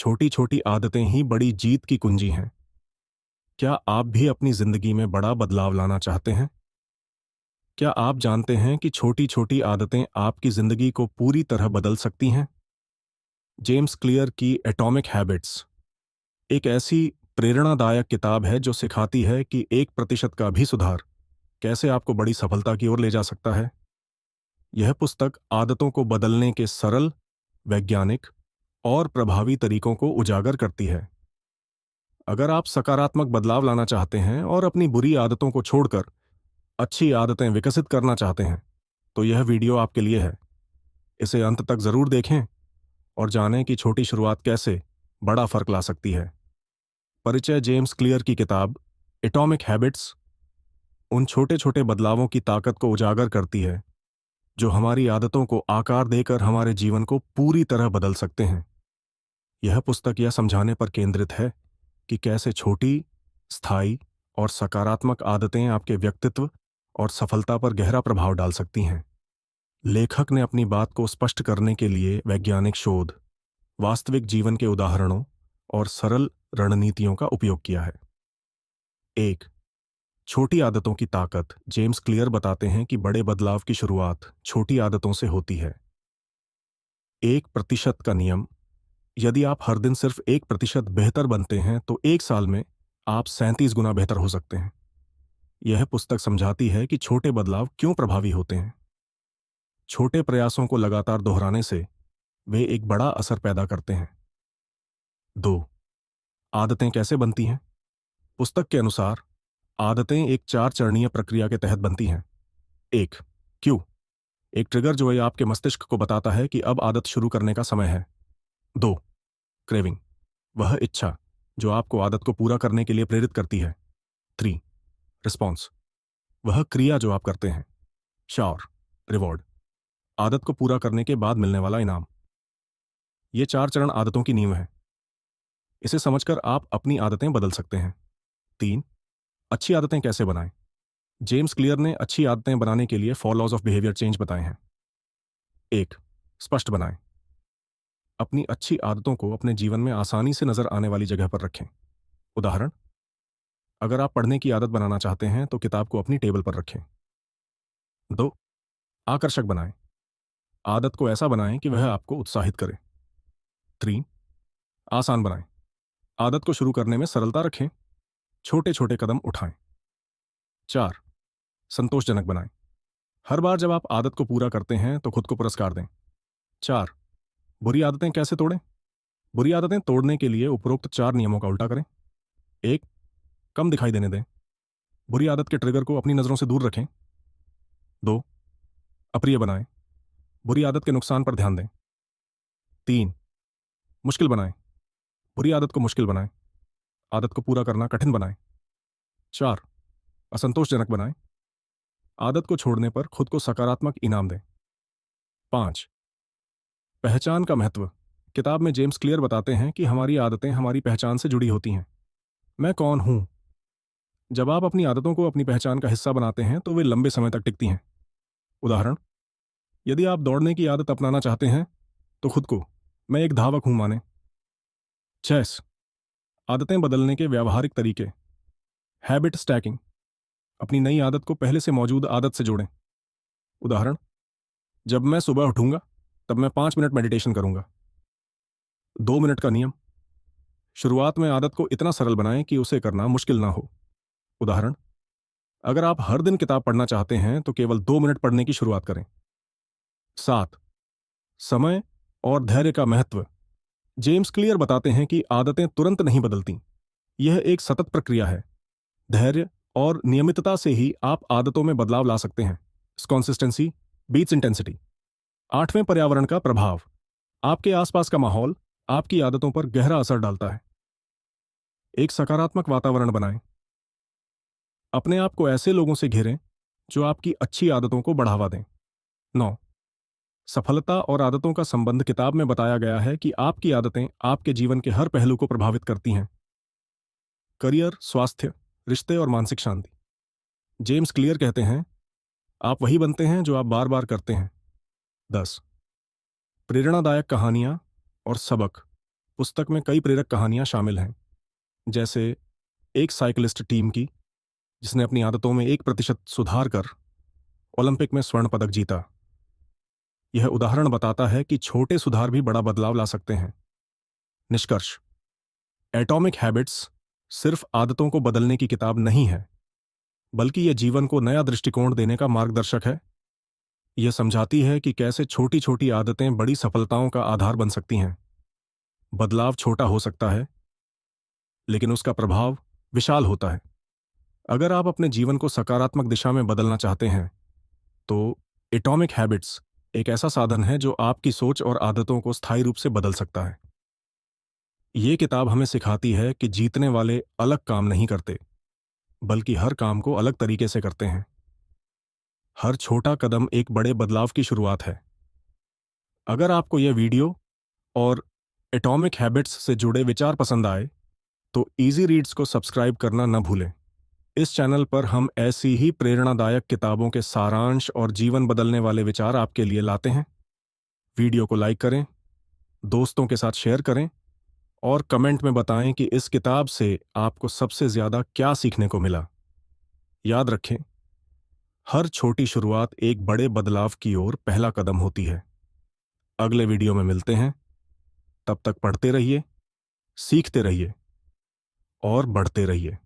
छोटी छोटी आदतें ही बड़ी जीत की कुंजी हैं। क्या आप भी अपनी जिंदगी में बड़ा बदलाव लाना चाहते हैं? क्या आप जानते हैं कि छोटी छोटी आदतें आपकी जिंदगी को पूरी तरह बदल सकती हैं? जेम्स क्लियर की एटॉमिक हैबिट्स एक ऐसी प्रेरणादायक किताब है जो सिखाती है कि 1% का भी सुधार कैसे आपको बड़ी सफलता की ओर ले जा सकता है। यह पुस्तक आदतों को बदलने के सरल, वैज्ञानिक और प्रभावी तरीकों को उजागर करती है। अगर आप सकारात्मक बदलाव लाना चाहते हैं और अपनी बुरी आदतों को छोड़कर अच्छी आदतें विकसित करना चाहते हैं, तो यह वीडियो आपके लिए है। इसे अंत तक जरूर देखें और जानें कि छोटी शुरुआत कैसे बड़ा फर्क ला सकती है। परिचय। जेम्स क्लियर की किताब एटॉमिक हैबिट्स उन छोटे छोटे बदलावों की ताकत को उजागर करती है जो हमारी आदतों को आकार देकर हमारे जीवन को पूरी तरह बदल सकते हैं। यह पुस्तक यह समझाने पर केंद्रित है कि कैसे छोटी, स्थायी और सकारात्मक आदतें आपके व्यक्तित्व और सफलता पर गहरा प्रभाव डाल सकती हैं। लेखक ने अपनी बात को स्पष्ट करने के लिए वैज्ञानिक शोध, वास्तविक जीवन के उदाहरणों और सरल रणनीतियों का उपयोग किया है। 1. छोटी आदतों की ताकत। जेम्स क्लियर बताते हैं कि बड़े बदलाव की शुरुआत छोटी आदतों से होती है। 1% का नियम। यदि आप हर दिन सिर्फ 1% बेहतर बनते हैं तो एक साल में आप 37 गुना बेहतर हो सकते हैं। यह पुस्तक समझाती है कि छोटे बदलाव क्यों प्रभावी होते हैं। छोटे प्रयासों को लगातार दोहराने से वे एक बड़ा असर पैदा करते हैं। 2. आदतें कैसे बनती हैं? पुस्तक के अनुसार आदतें एक 4 चरणीय प्रक्रिया के तहत बनती हैं। 1. क्यू, एक ट्रिगर जो ये आपके मस्तिष्क को बताता है कि अब आदत शुरू करने का समय है। 2. क्रेविंग, वह इच्छा जो आपको आदत को पूरा करने के लिए प्रेरित करती है। 3. रिस्पॉन्स, वह क्रिया जो आप करते हैं। शावर, रिवॉर्ड, आदत को पूरा करने के बाद मिलने वाला इनाम। ये 4 चरण आदतों की नींव है। इसे समझकर आप अपनी आदतें बदल सकते हैं। 3. अच्छी आदतें कैसे बनाएं? जेम्स क्लियर ने अच्छी आदतें बनाने के लिए 4 लॉज ऑफ बिहेवियर चेंज बताए हैं। 1. स्पष्ट बनाएं, अपनी अच्छी आदतों को अपने जीवन में आसानी से नजर आने वाली जगह पर रखें। उदाहरण, अगर आप पढ़ने की आदत बनाना चाहते हैं तो किताब को अपनी टेबल पर रखें। 2. आकर्षक बनाएं, आदत को ऐसा बनाएं कि वह आपको उत्साहित करे। 3. आसान बनाएं, आदत को शुरू करने में सरलता रखें, छोटे छोटे कदम उठाएं। 4. संतोषजनक बनाएं, हर बार जब आप आदत को पूरा करते हैं तो खुद को पुरस्कार दें। 4. बुरी आदतें कैसे तोड़ें? बुरी आदतें तोड़ने के लिए उपरोक्त 4 नियमों का उल्टा करें। 1. कम दिखाई देने दें, बुरी आदत के ट्रिगर को अपनी नजरों से दूर रखें। 2. अप्रिय बनाएं, बुरी आदत के नुकसान पर ध्यान दें। 3. मुश्किल बनाएं, बुरी आदत को मुश्किल बनाएं, आदत को पूरा करना कठिन बनाएं। 4. असंतोषजनक बनाएं, आदत को छोड़ने पर खुद को सकारात्मक इनाम दें। 5. पहचान का महत्व। किताब में जेम्स क्लियर बताते हैं कि हमारी आदतें हमारी पहचान से जुड़ी होती हैं। मैं कौन हूं? जब आप अपनी आदतों को अपनी पहचान का हिस्सा बनाते हैं तो वे लंबे समय तक टिकती हैं। उदाहरण, यदि आप दौड़ने की आदत अपनाना चाहते हैं तो खुद को मैं एक धावक हूं माने। 6. आदतें बदलने के व्यावहारिक तरीके। हैबिट स्टैकिंग, अपनी नई आदत को पहले से मौजूद आदत से जोड़ें। उदाहरण, जब मैं सुबह उठूंगा तब मैं 5 मिनट मेडिटेशन करूंगा। 2 मिनट का नियम, शुरुआत में आदत को इतना सरल बनाएं कि उसे करना मुश्किल ना हो। उदाहरण, अगर आप हर दिन किताब पढ़ना चाहते हैं तो केवल 2 मिनट पढ़ने की शुरुआत करें। 7. समय और धैर्य का महत्व। जेम्स क्लियर बताते हैं कि आदतें तुरंत नहीं बदलती, यह एक सतत प्रक्रिया है। धैर्य और नियमितता से ही आप आदतों में बदलाव ला सकते हैं। Consistency beats intensity. 8वें, पर्यावरण का प्रभाव। आपके आसपास का माहौल आपकी आदतों पर गहरा असर डालता है। एक सकारात्मक वातावरण बनाएं, अपने आप को ऐसे लोगों से घेरें जो आपकी अच्छी आदतों को बढ़ावा दें। 9. सफलता और आदतों का संबंध। किताब में बताया गया है कि आपकी आदतें आपके जीवन के हर पहलू को प्रभावित करती हैं। करियर, स्वास्थ्य, रिश्ते और मानसिक शांति। जेम्स क्लियर कहते हैं, आप वही बनते हैं जो आप बार बार करते हैं। 10. प्रेरणादायक कहानियां और सबक। पुस्तक में कई प्रेरक कहानियां शामिल हैं, जैसे एक साइकिलिस्ट टीम की जिसने अपनी आदतों में 1% सुधार कर ओलंपिक में स्वर्ण पदक जीता। यह उदाहरण बताता है कि छोटे सुधार भी बड़ा बदलाव ला सकते हैं। निष्कर्ष: एटॉमिक हैबिट्स सिर्फ आदतों को बदलने की किताब नहीं है, बल्कि यह जीवन को नया दृष्टिकोण देने का मार्गदर्शक है। यह समझाती है कि कैसे छोटी छोटी आदतें बड़ी सफलताओं का आधार बन सकती हैं। बदलाव छोटा हो सकता है, लेकिन उसका प्रभाव विशाल होता है। अगर आप अपने जीवन को सकारात्मक दिशा में बदलना चाहते हैं, तो एटॉमिक हैबिट्स एक ऐसा साधन है जो आपकी सोच और आदतों को स्थायी रूप से बदल सकता है। ये किताब हमें सिखाती है कि जीतने वाले अलग काम नहीं करते, बल्कि हर काम को अलग तरीके से करते हैं। हर छोटा कदम एक बड़े बदलाव की शुरुआत है। अगर आपको यह वीडियो और एटॉमिक हैबिट्स से जुड़े विचार पसंद आए, तो इजी रीड्स को सब्सक्राइब करना न भूलें। इस चैनल पर हम ऐसी ही प्रेरणादायक किताबों के सारांश और जीवन बदलने वाले विचार आपके लिए लाते हैं। वीडियो को लाइक करें, दोस्तों के साथ शेयर करें और कमेंट में बताएं कि इस किताब से आपको सबसे ज्यादा क्या सीखने को मिला। याद रखें, हर छोटी शुरुआत एक बड़े बदलाव की ओर पहला कदम होती है। अगले वीडियो में मिलते हैं। तब तक पढ़ते रहिए, सीखते रहिए और बढ़ते रहिए।